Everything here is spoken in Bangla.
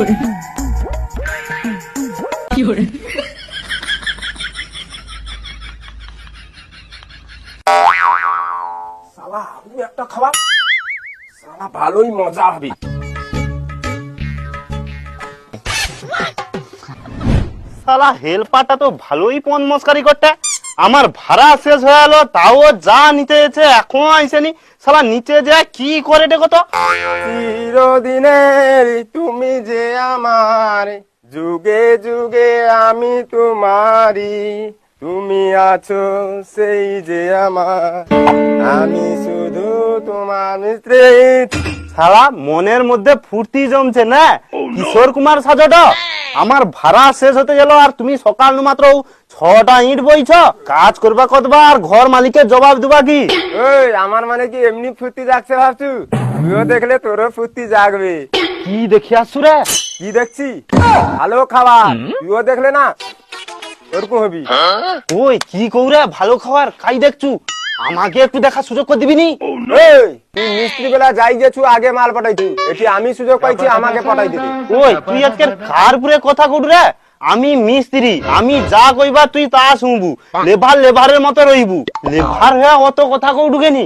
শালা আরো একটা খাবার, শালা ভালোই মজা হবে। শালা হেলপারটা তো ভালোই পণ মস্কারি করতে। আমার ভাড়া শেষ হয়ে গেল, তাও যা নিতে এসে এখন আইসেনি। শালা নিচে যা কি করে দেখো তো। চিরদিনের তুমি যে আমার, যুগে যুগে আমি তোমারি, তুমি আছো সেই যে আমার, আমি শুধু তোমার মিস্ত্রি। শালা মনের মধ্যে ফুর্তি জমছে না, কিশোর কুমার সাজটা। আমার ভাড়া শেষ হতে গেল আর তুমি সকাল মাত্র 6টা ইট বইছ। কাজ করবা কতবা আর ঘর মালিকের জবাব দেবা কি? ওই আমার মানে কি এমনি ফুর্তি জাগছে ভাবছু? তুইও দেখলে তোরও ফুর্তি জাগবে। কি দেখি আসছু রে? কি দেখছি? ভালো খাবার, তুইও দেখলে না ওরকম হবি। ওই কি কৌরে ভালো খাবার খাই দেখছু, আমাকে একটু দেখা সুযোগ করে দিবি নি? এই তুই মিস্ত্রি বেলা যাই গেছু, আগে মাল পাঠাইছু, এটি আমি সুযোগ পাইছি আমাকে পাঠাই দিবি। ওই তুই আজকে কার পুরে কথা কইু রে? আমি মিস্ত্রি, আমি যা কইবা তুই তা শুনবু। লেভারের মতো রইবু। লেভার হয়ে অত কথা কইডু কেনি?